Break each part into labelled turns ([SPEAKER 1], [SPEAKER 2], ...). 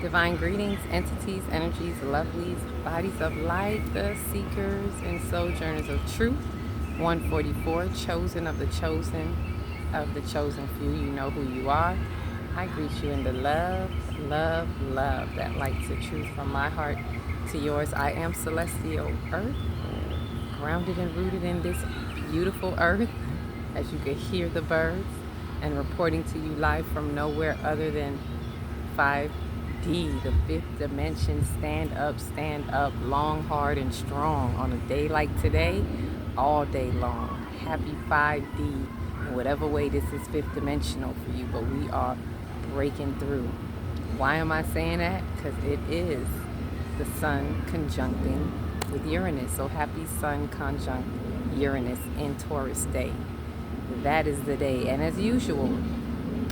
[SPEAKER 1] Divine greetings, entities, energies, lovelies, bodies of light, the seekers and sojourners of truth. 144, chosen of the chosen few. You know who you are. I greet you in the love, love, love that lights the truth from my heart to yours. I am celestial earth, grounded and rooted in this beautiful earth, as you can hear the birds, and reporting to you live from nowhere other than 5D, the fifth dimension. Stand up, long, hard, and strong on a day like today, all day long. Happy 5D, in whatever way this is fifth dimensional for you, but we are breaking through. Why am I saying that? Because it is the sun conjuncting with Uranus. So happy sun conjunct Uranus in Taurus day. That is the day. And as usual,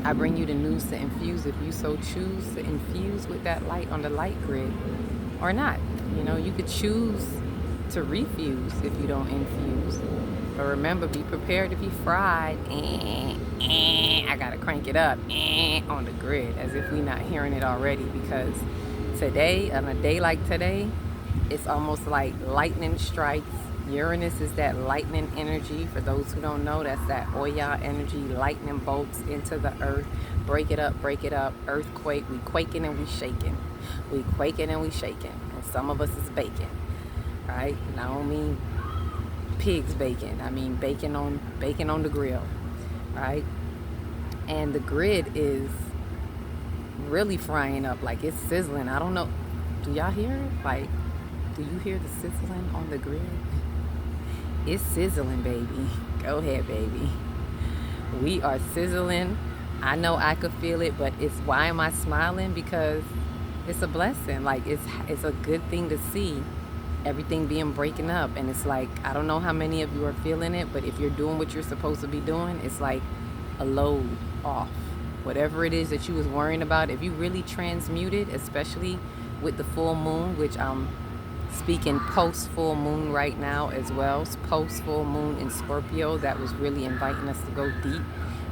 [SPEAKER 1] I bring you the news to infuse if you so choose to infuse with that light on the light grid or not. You know, you could choose to refuse if you don't infuse. But remember, be prepared to be fried. I gotta crank it up on the grid, as if we're not hearing it already, because today, on a day like today, it's almost like lightning strikes. Uranus is that lightning energy. For those who don't know, that's that Oya energy. Lightning bolts into the earth. Break it up, earthquake. We quaking and we shaking. We quaking and we shaking. And some of us is baking, right? And I don't mean pigs bacon. I mean bacon on the grill, right? And the grid is really frying up, like it's sizzling. I don't know. Do y'all hear it? Like, do you hear the sizzling on the grid? It's sizzling, baby. Go ahead, baby. We are sizzling. I know I could feel it, but it's, why am I smiling? Because it's a blessing. Like, it's a good thing to see everything being breaking up. And it's like, I don't know how many of you are feeling it, but if you're doing what you're supposed to be doing, it's like a load off. Whatever it is that you was worrying about, if you really transmuted, especially with the full moon, which I'm speaking post full moon right now as well, post full moon in Scorpio, that was really inviting us to go deep.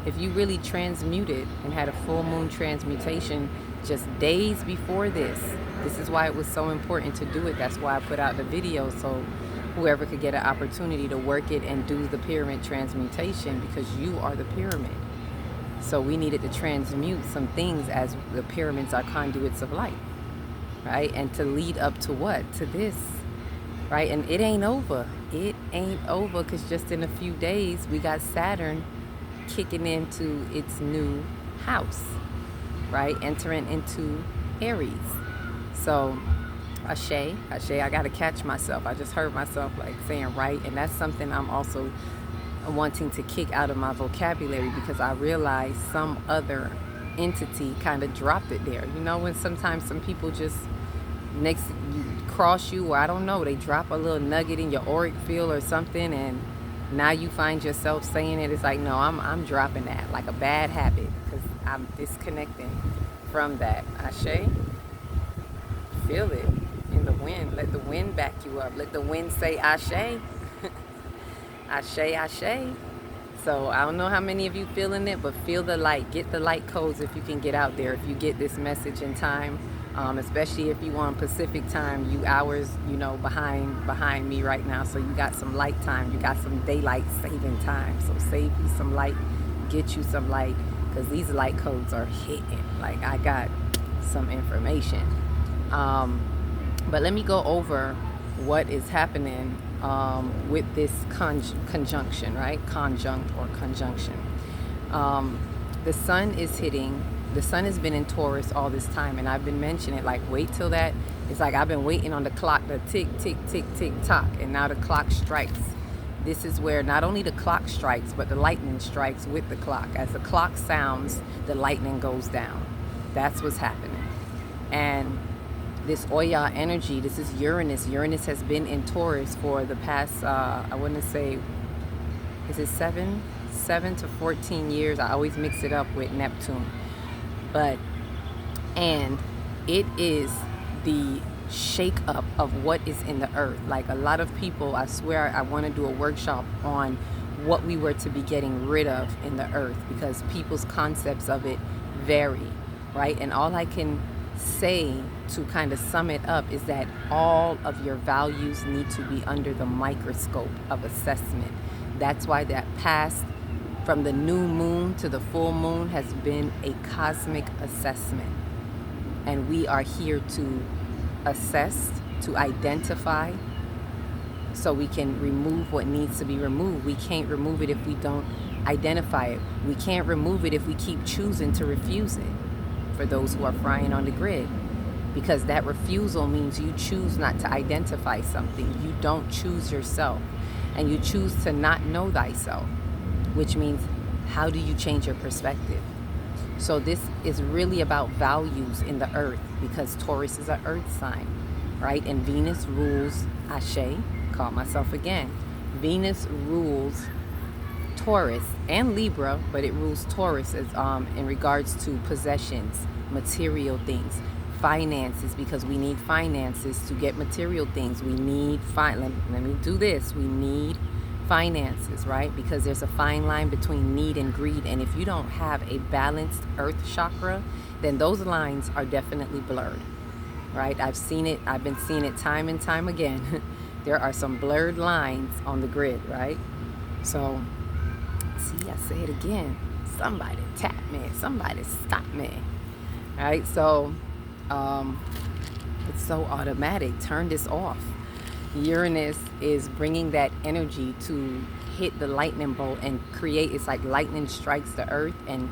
[SPEAKER 1] If you really transmuted and had a full moon transmutation just days before this is why it was so important to do it. That's why I put out the video, so whoever could get an opportunity to work it and do the pyramid transmutation, because you are the pyramid. So we needed to transmute some things, as the pyramids are conduits of light, right? And to lead up to what? To this, right? And it ain't over. It ain't over, because just in a few days, we got Saturn kicking into its new house, right? Entering into Aries. So, Ashe, I got to catch myself. I just heard myself like saying right. And that's something I'm also wanting to kick out of my vocabulary, because I realized some other entity kind of dropped it there. You know, when sometimes some people just cross you, or I don't know, they drop a little nugget in your auric field or something, and now you find yourself saying it. It's like, no, I'm dropping that like a bad habit, because I'm disconnecting from that. Ashe, feel it in the wind. Let the wind back you up. Let the wind say Ashe. Ashe, Ashe. So I don't know how many of you feeling it, but feel the light. Get the light codes if you can get out there, if you get this message in time, especially if you on Pacific time. You hours, you know, behind me right now, so you got some light time. You got some daylight saving time. So save you some light, get you some light, because these light codes are hitting. Like, I got some information. But let me go over what is happening with this conjunction, right? Conjunct or conjunction. The sun has been in Taurus all this time, and I've been mentioning it, like, wait till that. It's like I've been waiting on the clock to tick, tick, tick, tick, tock, and now the clock strikes. This is where not only the clock strikes, but the lightning strikes with the clock. As the clock sounds, the lightning goes down. That's what's happening. And this Oya energy, this is Uranus. Uranus has been in Taurus for the past, I want to say, is it 7 to 14 years? I always mix it up with Neptune. And it is the shake up of what is in the earth. Like, a lot of people, I swear, I want to do a workshop on what we were to be getting rid of in the earth, because people's concepts of it vary, right? And all I can say, to kind of sum it up, is that all of your values need to be under the microscope of assessment. That's why that past, from the new moon to the full moon, has been a cosmic assessment. And we are here to assess, to identify, so we can remove what needs to be removed. We can't remove it if we don't identify it. We can't remove it if we keep choosing to refuse it, for those who are frying on the grid. Because that refusal means you choose not to identify something. You don't choose yourself. And you choose to not know thyself, which means, how do you change your perspective? So this is really about values in the earth, because Taurus is an earth sign, right? And Venus rules, Ashe, call myself again. Venus rules Taurus and Libra, but it rules Taurus as in regards to possessions, material things, finances, because we need finances to get material things. We need let me do this. We need finances, right? Because there's a fine line between need and greed, and if you don't have a balanced earth chakra, then those lines are definitely blurred, right? I've seen it. I've been seeing it time and time again. There are some blurred lines on the grid, right? So, see, I say it again. Somebody tap me. Somebody stop me. Right? So, it's so automatic. Turn this off. Uranus is bringing that energy to hit the lightning bolt and create, it's like lightning strikes the earth and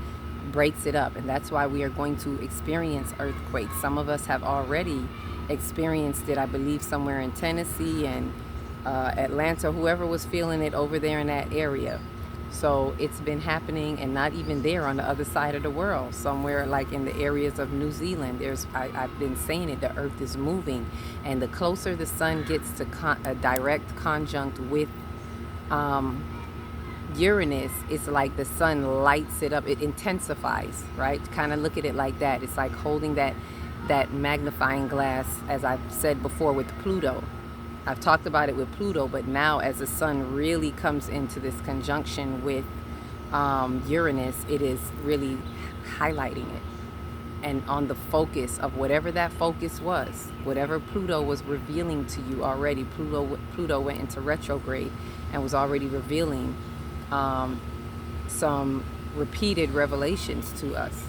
[SPEAKER 1] breaks it up. And that's why we are going to experience earthquakes. Some of us have already experienced it, I believe, somewhere in Tennessee and Atlanta, whoever was feeling it over there in that area. So it's been happening, and not even there, on the other side of the world, somewhere like in the areas of New Zealand. I've been saying it, the earth is moving, and the closer the sun gets to a direct conjunct with Uranus, it's like the sun lights it up, it intensifies, right? Kind of look at it like that. It's like holding that magnifying glass, as I've said before with Pluto. I've talked about it with Pluto, but now as the sun really comes into this conjunction with Uranus, it is really highlighting it. And on the focus of whatever that focus was, whatever Pluto was revealing to you already, Pluto went into retrograde and was already revealing some repeated revelations to us.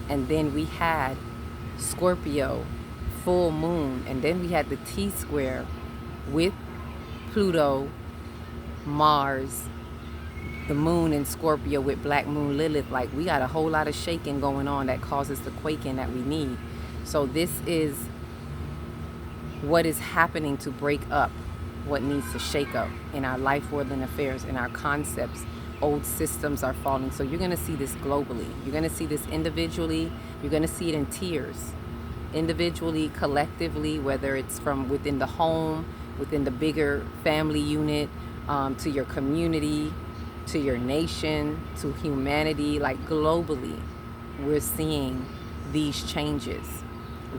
[SPEAKER 1] And then we had Scorpio, full moon, and then we had the T-square with Pluto, Mars, the moon in Scorpio with black moon Lilith. Like, we got a whole lot of shaking going on that causes the quaking that we need. So this is what is happening to break up what needs to shake up in our life, world, and affairs, in our concepts. Old systems are falling. So you're going to see this globally. You're going to see this individually. You're going to see it in tiers. Individually, collectively, whether it's from within the home, within the bigger family unit, to your community, to your nation, to humanity. Like, globally, we're seeing these changes,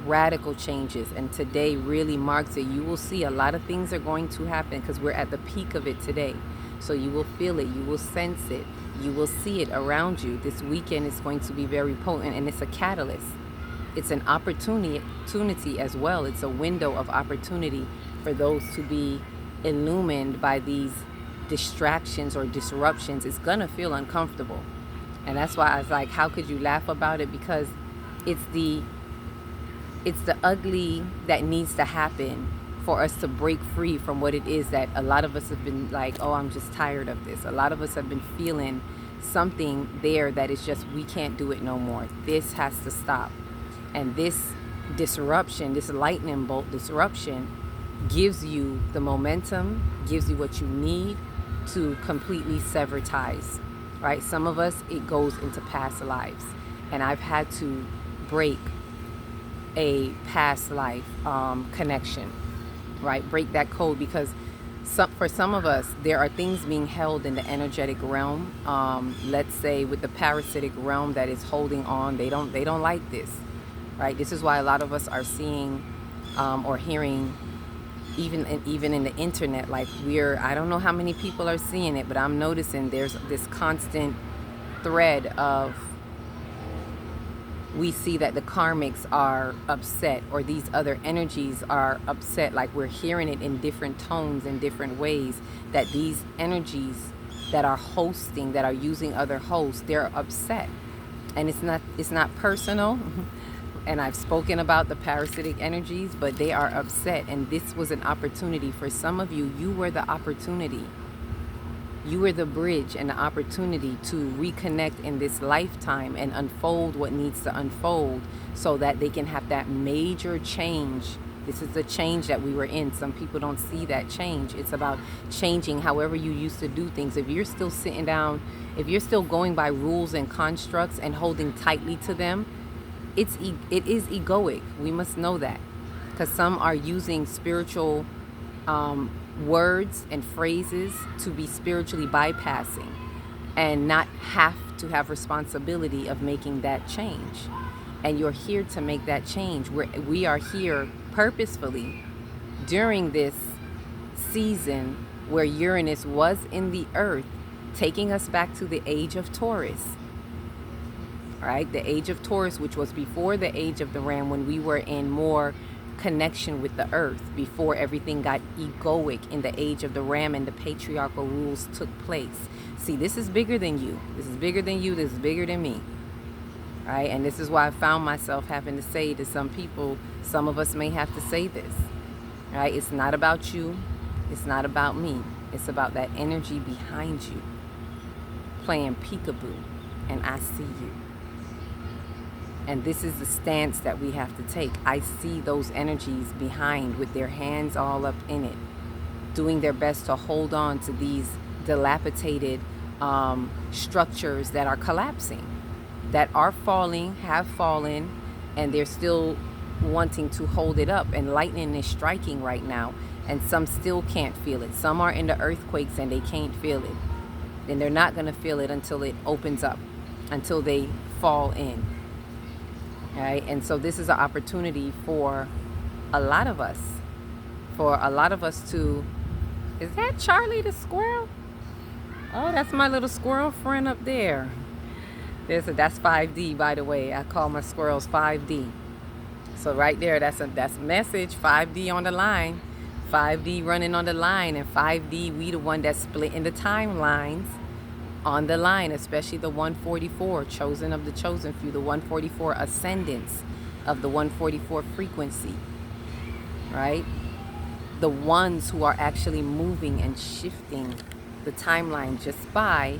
[SPEAKER 1] radical changes, and today really marks it. You will see a lot of things are going to happen because we're at the peak of it today. So you will feel it, you will sense it, you will see it around you. This weekend is going to be very potent, and it's a catalyst. It's an opportunity as well. It's a window of opportunity for those to be illumined by these distractions or disruptions. It's gonna feel uncomfortable, and that's why I was like, how could you laugh about it? Because it's the ugly that needs to happen for us to break free from what it is that a lot of us have been like, oh, I'm just tired of this. A lot of us have been feeling something there that is just, we can't do it no more. This has to stop. And this disruption, this lightning bolt disruption, gives you the momentum, gives you what you need to completely sever ties, right? Some of us, it goes into past lives. And I've had to break a past life connection, right? Break that code, because for some of us, there are things being held in the energetic realm. Let's say with the parasitic realm that is holding on. They don't like this, right? This is why a lot of us are seeing or hearing, even in the internet, like I don't know how many people are seeing it, but I'm noticing there's this constant thread of we see that the karmics are upset, or these other energies are upset, like we're hearing it in different tones, in different ways, that these energies that are hosting, that are using other hosts, they're upset. And it's not personal. And I've spoken about the parasitic energies, but they are upset. And this was an opportunity for some of you. You were the opportunity. You were the bridge and the opportunity to reconnect in this lifetime and unfold what needs to unfold, so that they can have that major change. This is the change that we were in. Some people don't see that change. It's about changing however you used to do things. If you're still sitting down, if you're still going by rules and constructs and holding tightly to them, it is egoic. We must know that, because some are using spiritual words and phrases to be spiritually bypassing and not have to have responsibility of making that change. And you're here to make that change. We are here purposefully during this season where Uranus was in the earth, taking us back to the age of Taurus. Right? The age of Taurus, which was before the age of the Ram, when we were in more connection with the earth, before everything got egoic in the age of the Ram and the patriarchal rules took place. See, this is bigger than you. This is bigger than you. This is bigger than me. Right? And this is why I found myself having to say to some people, some of us may have to say this. Right? It's not about you. It's not about me. It's about that energy behind you playing peekaboo, and I see you. And this is the stance that we have to take. I see those energies behind with their hands all up in it, doing their best to hold on to these dilapidated structures that are collapsing, that are falling, have fallen, and they're still wanting to hold it up. And lightning is striking right now, and some still can't feel it. Some are in the earthquakes and they can't feel it. And they're not going to feel it until it opens up, until they fall in. Right? And so this is an opportunity for a lot of us, to, is that Charlie the squirrel? Oh, that's my little squirrel friend up there. That's 5D, by the way. I call my squirrels 5D. So right there, that's a message. 5D on the line, 5D running on the line, and 5D, we the one that's splitting the timelines on the line, especially the 144, chosen of the chosen few, the 144 ascendants of the 144 frequency, right? The ones who are actually moving and shifting the timeline just by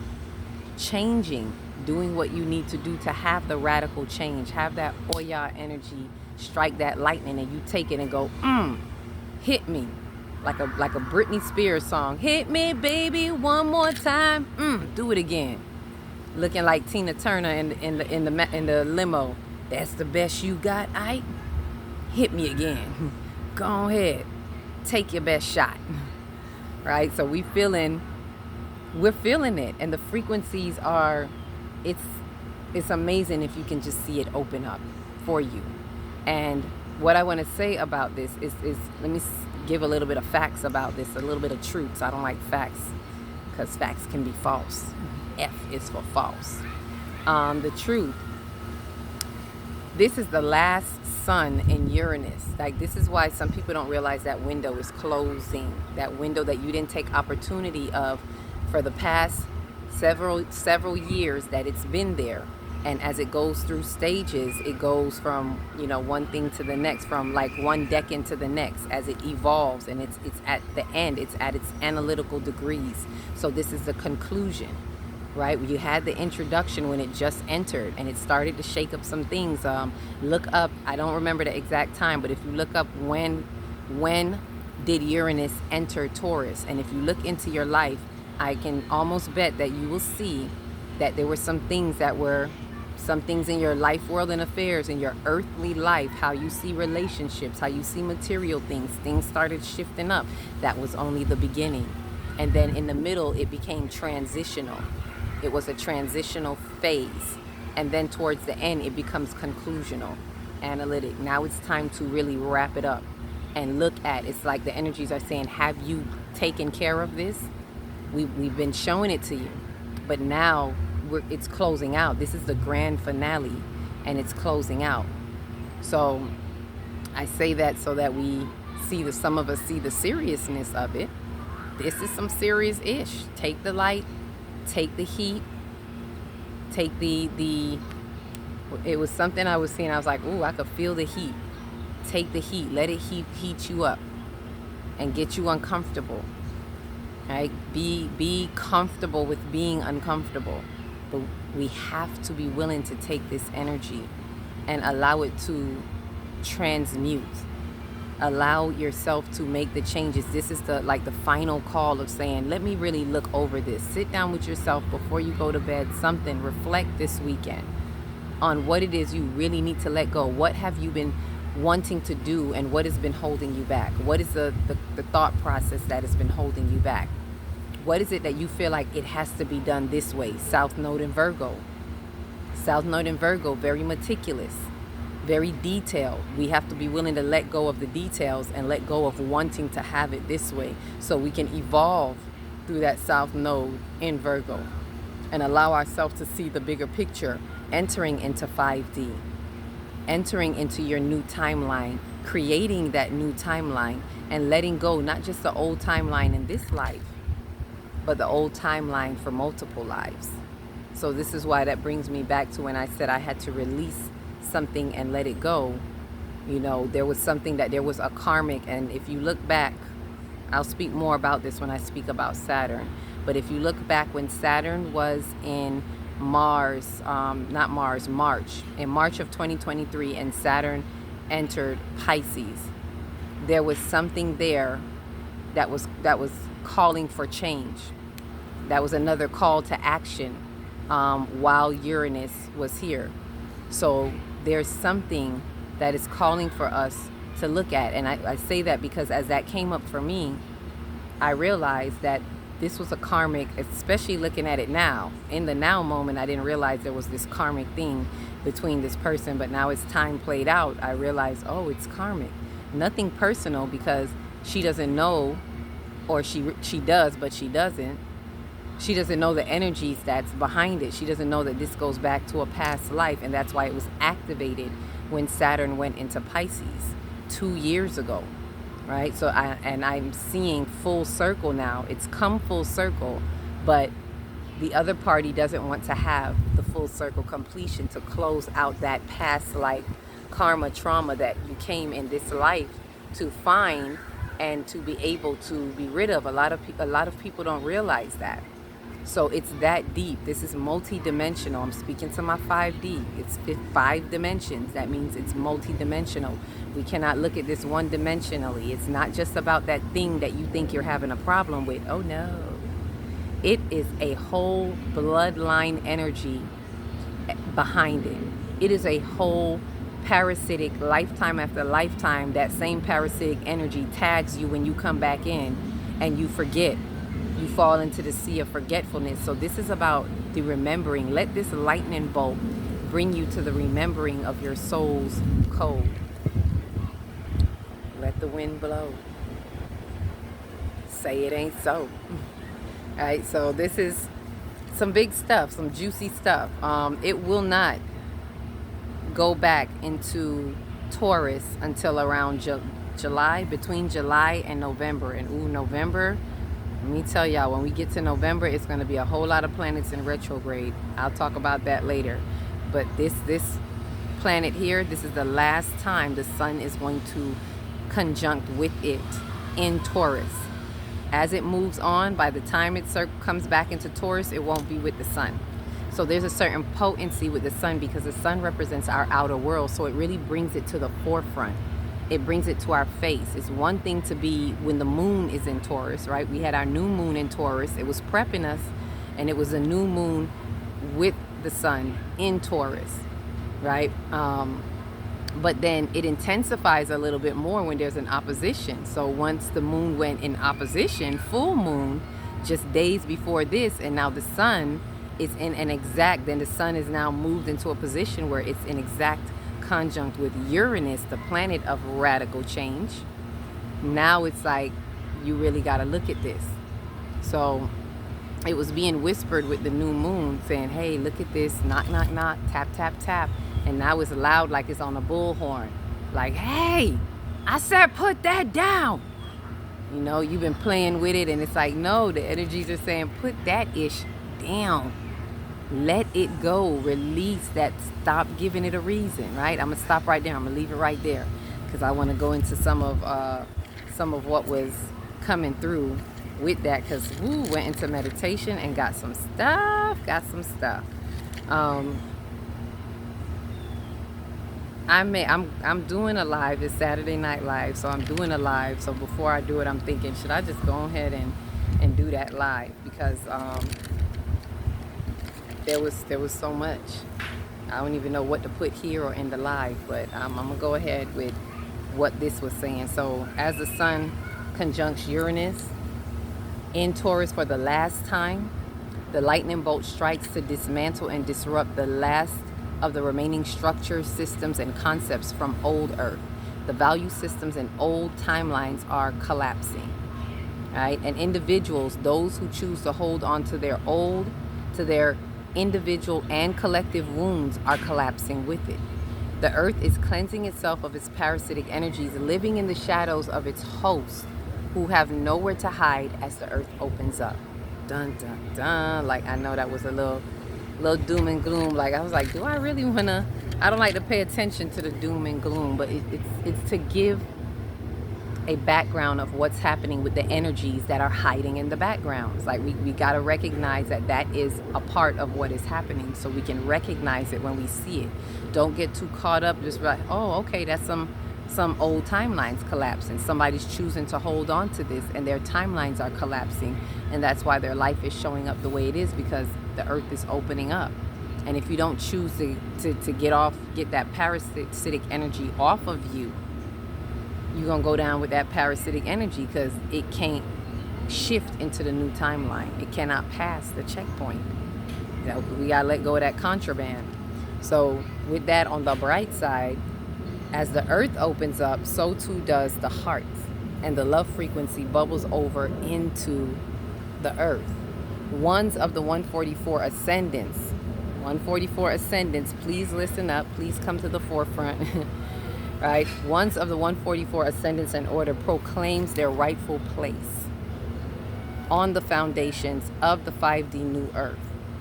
[SPEAKER 1] changing, doing what you need to do to have the radical change, have that Oya energy strike that lightning, and you take it and go, hit me. Like a Britney Spears song. Hit me, baby, one more time. Do it again. Looking like Tina Turner in the limo. That's the best you got, Ike? Hit me again. Go ahead. Take your best shot. Right? So we're feeling it. And the frequencies are, it's amazing if you can just see it open up for you. And what I want to say about this is let me give a little bit of facts about this, a little bit of truths. I don't like facts because facts can be false. F is for false. The truth. This is the last sun in Uranus. Like, this is why some people don't realize that window is closing. That window that you didn't take opportunity of for the past several years that it's been there. And as it goes through stages, it goes from, one thing to the next, from like one decade to the next, as it evolves, and it's at the end, it's at its analytical degrees. So this is the conclusion, right? You had the introduction when it just entered, and it started to shake up some things. Look up, I don't remember the exact time, but if you look up when did Uranus enter Taurus, and if you look into your life, I can almost bet that you will see that there were some things in your life, world, and affairs, in your earthly life, how you see relationships, how you see material things started shifting up. That was only the beginning. And then in the middle, it became transitional. It was a transitional phase. And then towards the end, it becomes conclusional, analytic. Now it's time to really wrap it up and look at, it's like the energies are saying, have you taken care of this? We've been showing it to you, but now it's closing out. This is the grand finale, and it's closing out. So I say that so that some of us see the seriousness of it. This is some serious ish. Take the light, take the heat, take it was something I was seeing. I was like, ooh, I could feel the heat. Take the heat, let it heat you up and get you uncomfortable. Right? Be comfortable with being uncomfortable. But we have to be willing to take this energy and allow it to transmute. Allow yourself to make the changes. This is the final call of saying, let me really look over this. Sit down with yourself before you go to bed. Reflect this weekend on what it is you really need to let go. What have you been wanting to do, and what has been holding you back? What is the thought process that has been holding you back? What is it that you feel like it has to be done this way? South Node in Virgo. South Node in Virgo, very meticulous, very detailed. We have to be willing to let go of the details and let go of wanting to have it this way, so we can evolve through that South Node in Virgo and allow ourselves to see the bigger picture, entering into 5D, entering into your new timeline, creating that new timeline, and letting go not just the old timeline in this life, but the old timeline for multiple lives. So this is why that brings me back to when I said I had to release something and let it go. You know, there was a karmic, and if you look back, I'll speak more about this when I speak about Saturn, but if you look back when Saturn was in March, in March of 2023, and Saturn entered Pisces, there was something there that was calling for change. That was another call to action while Uranus was here. So there's something that is calling for us to look at. And I say that because as that came up for me, I realized that this was a karmic, especially looking at it now. In the now moment, I didn't realize there was this karmic thing between this person. But now as time played out, I realized, oh, it's karmic. Nothing personal, because she doesn't know, or she does, but she doesn't. She doesn't know the energies that's behind it. She doesn't know that this goes back to a past life, and that's why it was activated when Saturn went into Pisces 2 years ago, right? So I'm seeing full circle now. It's come full circle, but the other party doesn't want to have the full circle completion to close out that past life karma, trauma that you came in this life to find and to be able to be rid of. A lot of people don't realize that. So it's that deep. This is multi-dimensional. I'm speaking to my 5D. It's 5 dimensions. That means it's multi-dimensional. We cannot look at this one-dimensionally. It's not just about that thing that you think you're having a problem with. Oh no. It is a whole bloodline energy behind it. It is a whole parasitic, lifetime after lifetime. That same parasitic energy tags you when you come back in, and you forget. You fall into the sea of forgetfulness. So this is about the remembering. Let this lightning bolt bring you to the remembering of your soul's code. Let the wind blow. Say it ain't so. All right, so this is some big stuff, some juicy stuff. It will not go back into Taurus until around July, between July and November. And November, let me tell y'all, when we get to November, it's going to be a whole lot of planets in retrograde. I'll talk about that later. But this planet here, this is the last time the sun is going to conjunct with it in Taurus. As it moves on, by the time it comes back into Taurus, it won't be with the sun. So there's a certain potency with the sun, because the sun represents our outer world. So it really brings it to the forefront. It brings it to our face. It's one thing to be when the moon is in Taurus, right? We had our new moon in Taurus. It was prepping us, and it was a new moon with the sun in Taurus, right? But then it intensifies a little bit more when there's an opposition. So once the moon went in opposition, full moon, just days before this, and now the sun is in an exact, then the sun is now moved into a position where it's in exact conjunct with Uranus, the planet of radical change. Now it's like, you really got to look at this. So it was being whispered with the new moon saying, hey, look at this, knock, knock, knock, tap, tap, tap. And now it's loud like it's on a bullhorn. Like, hey, I said put that down. You know, you've been playing with it, and it's like, no, the energies are saying put that ish down. Let it go. Release that. Stop giving it a reason, right? I'm going to stop right there. I'm going to leave it right there because I want to go into some of what was coming through with that, because went into meditation and got some stuff. I'm doing a live. It's Saturday Night Live, so I'm doing a live. So before I do it, I'm thinking, should I just go ahead and do that live? Because there was so much. I don't even know what to put here or in the live, but I'm gonna go ahead with what this was saying. So as the sun conjuncts Uranus in Taurus for the last time, the lightning bolt strikes to dismantle and disrupt the last of the remaining structures, systems, and concepts from old Earth. The value systems and old timelines are collapsing, right? And individuals, those who choose to hold on to their individual and collective wounds, are collapsing with it. The Earth is cleansing itself of its parasitic energies, living in the shadows of its hosts, who have nowhere to hide as the Earth opens up. Dun, dun, dun. Like, I know that was a little doom and gloom. Like, I was like, do I really want to? I don't like to pay attention to the doom and gloom, but it's to give a background of what's happening with the energies that are hiding in the backgrounds. Like, we got to recognize that is a part of what is happening, so we can recognize it when we see it. Don't get too caught up just like, oh, okay, that's some old timelines collapsing. Somebody's choosing to hold on to this, and their timelines are collapsing, and that's why their life is showing up the way it is, because the Earth is opening up. And if you don't choose to get that parasitic energy off of you, you're gonna go down with that parasitic energy, because it can't shift into the new timeline. It cannot pass the checkpoint. We gotta let go of that contraband. So with that, on the bright side, as the Earth opens up, so too does the heart, and the love frequency bubbles over into the Earth. Ones of the 144 ascendants, please listen up, please come to the forefront. Right? Ones of the 144 ascendants in order proclaims their rightful place on the foundations of the 5D New Earth.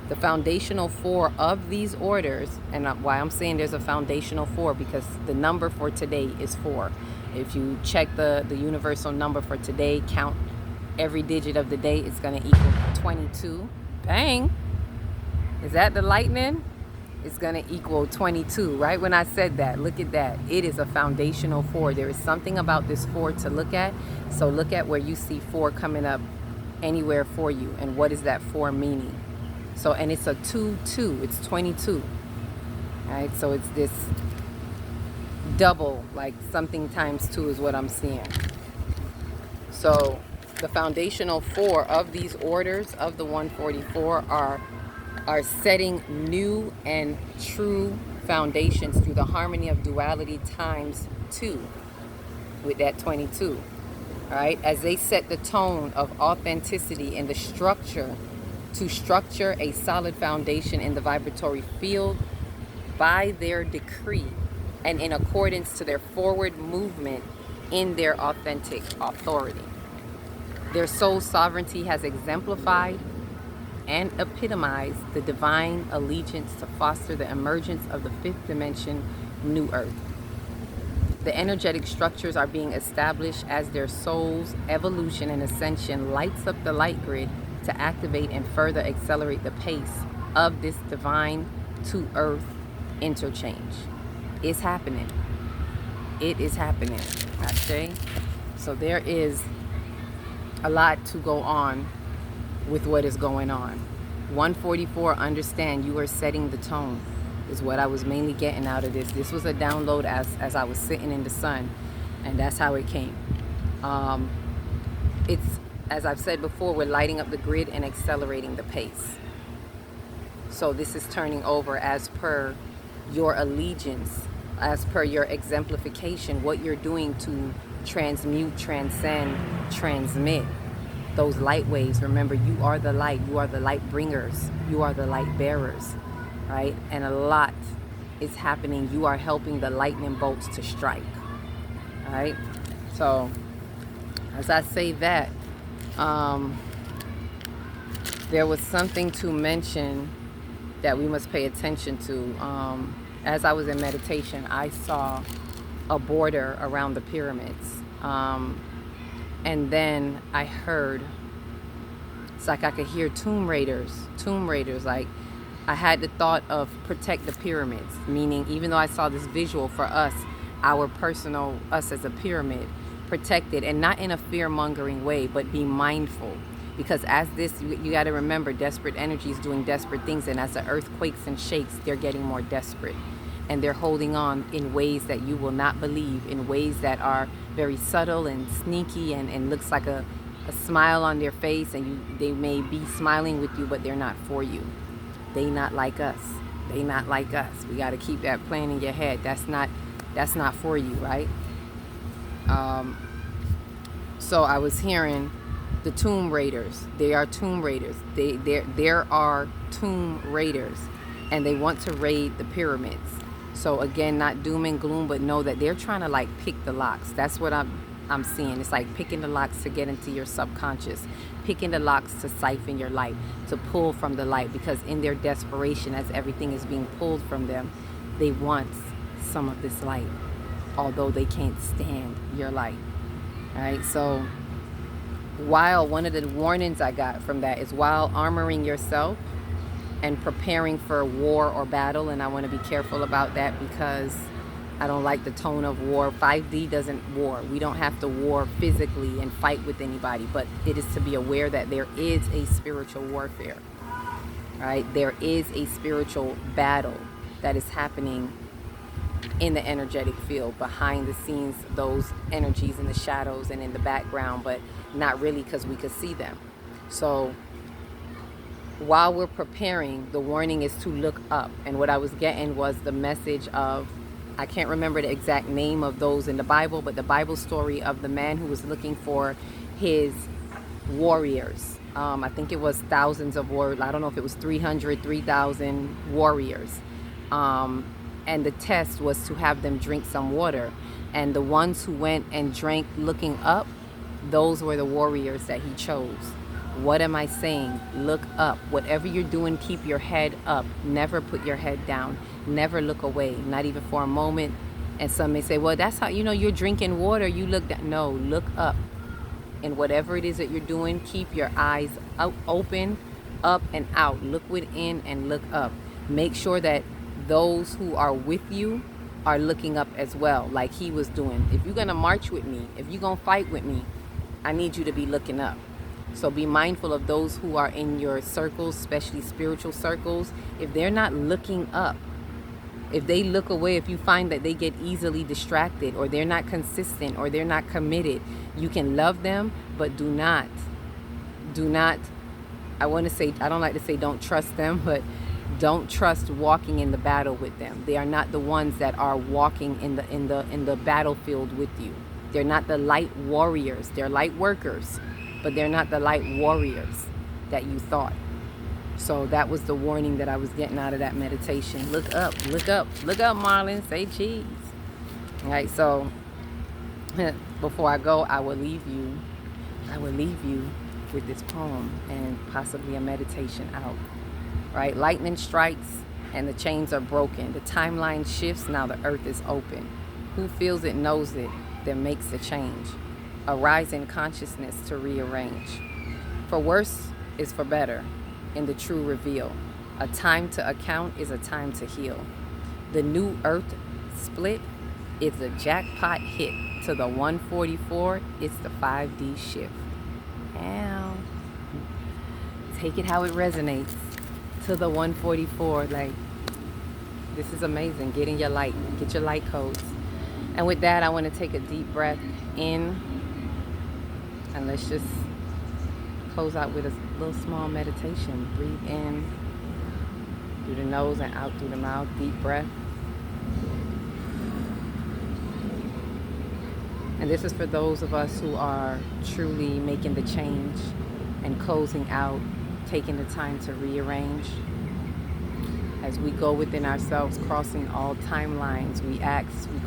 [SPEAKER 1] The foundational 4 of these orders, and why I'm saying there's a foundational 4, because the number for today is 4. If you check the universal number for today, count every digit of the day, it's going to equal 22. Bang! Is that the lightning? It's going to equal 22. Right when I said that, look at that. It is a foundational 4. There is something about this 4 to look at. So look at where you see 4 coming up anywhere for you, and what is that 4 meaning? So, and it's a 2-2. It's 22. Right? So it's this double, like something times 2 is what I'm seeing. So the foundational 4 of these orders of the 144 are setting new and true foundations through the harmony of duality times 2 with that 22. All right, as they set the tone of authenticity and the structure to structure a solid foundation in the vibratory field by their decree and in accordance to their forward movement in their authentic authority. Their soul sovereignty has exemplified and epitomized the divine allegiance to foster the emergence of the 5th dimension, New Earth. The energetic structures are being established as their soul's evolution and ascension lights up the light grid to activate and further accelerate the pace of this divine to earth interchange. It's happening. It is happening. Okay? So there is a lot to go on with what is going on. 144, understand you are setting the tone, is what I was mainly getting out of this. This was a download as I was sitting in the sun, and that's how it came. It's, as I've said before, we're lighting up the grid and accelerating the pace. So this is turning over as per your allegiance, as per your exemplification, what you're doing to transmute, transcend, transmit those light waves. Remember, you are the light. You are the light bringers. You are the light bearers, right? And a lot is happening, you are helping the lightning bolts to strike. All right. So as I say that, there was something to mention that we must pay attention to. As I was in meditation, I saw a border around the pyramids. And then I heard, it's like I could hear tomb raiders, like I had the thought of protect the pyramids, meaning even though I saw this visual for us, our personal, us as a pyramid, protect it, and not in a fear-mongering way, but be mindful. Because as this, you got to remember, desperate energy is doing desperate things, and as the earth quakes and shakes, they're getting more desperate. And they're holding on in ways that you will not believe, in ways that are very subtle and sneaky, and looks like a smile on their face, and they may be smiling with you, but they're not for you. They not like us. They not like us. We got to keep that playing in your head. That's not for you, right? So I was hearing the tomb raiders. They are tomb raiders. There are tomb raiders, and they want to raid the pyramids. So again, not doom and gloom, but know that they're trying to like pick the locks. That's what I'm seeing. It's like picking the locks to get into your subconscious, picking the locks to siphon your light, to pull from the light, because in their desperation, as everything is being pulled from them, they want some of this light, although they can't stand your light. All right. So while one of the warnings I got from that is while armoring yourself and preparing for war or battle, and I want to be careful about that because I don't like the tone of war. 5D doesn't war. We don't have to war physically and fight with anybody, but it is to be aware that there is a spiritual warfare, right? There is a spiritual battle that is happening in the energetic field, behind the scenes, those energies in the shadows and in the background, but not really because we could see them. So while we're preparing, the warning is to look up. And what I was getting was the message of, I can't remember the exact name of those in the Bible, but the Bible story of the man who was looking for his warriors. I think it was thousands of warriors. I don't know if it was 300, 3,000 warriors. And the test was to have them drink some water. And the ones who went and drank looking up, those were the warriors that he chose. What am I saying? Look up. Whatever you're doing, keep your head up. Never put your head down. Never look away, not even for a moment. And some may say, well, that's how, you're drinking water. You look down. No, look up. And whatever it is that you're doing, keep your eyes out, open, up and out. Look within and look up. Make sure that those who are with you are looking up as well, like he was doing. If you're going to march with me, if you're going to fight with me, I need you to be looking up. So be mindful of those who are in your circles, especially spiritual circles. If they're not looking up, if they look away, if you find that they get easily distracted, or they're not consistent, or they're not committed, you can love them, but do not, I want to say, I don't like to say don't trust them, but don't trust walking in the battle with them. They are not the ones that are walking in the battlefield with you. They're not the light warriors. They're light workers, but they're not the light warriors that you thought. So that was the warning that I was getting out of that meditation. Look up, look up, look up, Marlon. Say cheese. All right, so before I go, I will leave you with this poem and possibly a meditation out. Right? Lightning strikes and the chains are broken. The timeline shifts, now the earth is open. Who feels it knows it, then makes a change. A rise in consciousness to rearrange. For worse is for better in the true reveal. A time to account is a time to heal. The new earth split is a jackpot hit. To the 144, it's the 5D shift. Now, take it how it resonates. To the 144, like, this is amazing. Get in your light. Get your light codes. And with that, I want to take a deep breath in. And let's just close out with a little small meditation. Breathe in through the nose and out through the mouth. Deep breath. And this is for those of us who are truly making the change and closing out, taking the time to rearrange. As we go within ourselves, crossing all timelines, we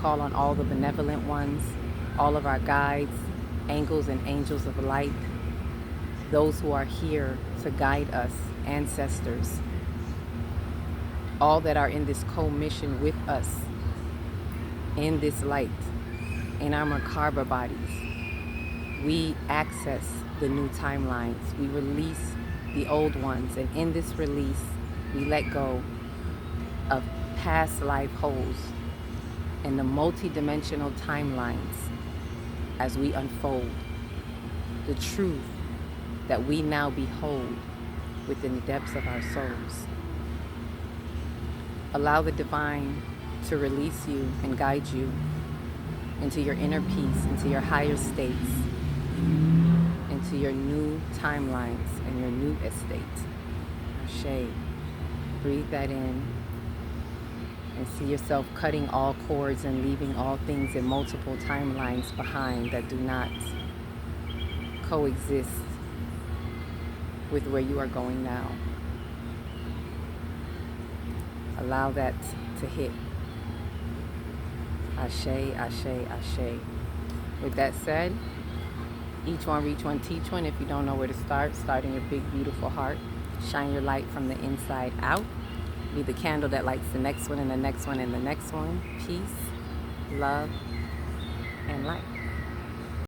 [SPEAKER 1] call on all the benevolent ones, all of our guides, angels and angels of light, those who are here to guide us, ancestors, all that are in this co-mission with us, in this light, in our Merkaba bodies. We access the new timelines. We release the old ones. And in this release, we let go of past life holes and the multi-dimensional timelines as we unfold the truth that we now behold within the depths of our souls. Allow the divine to release you and guide you into your inner peace, into your higher states, into your new timelines and your new estate. Ashe. Breathe that in and see yourself cutting all cords and leaving all things in multiple timelines behind that do not coexist with where you are going now. Allow that to hit. Ashe, ashe, ashe. With that said, each one reach one, teach one. If you don't know where to start in your big, beautiful heart. Shine your light from the inside out. Be the candle that lights the next one and the next one and the next one. Peace, love, and light.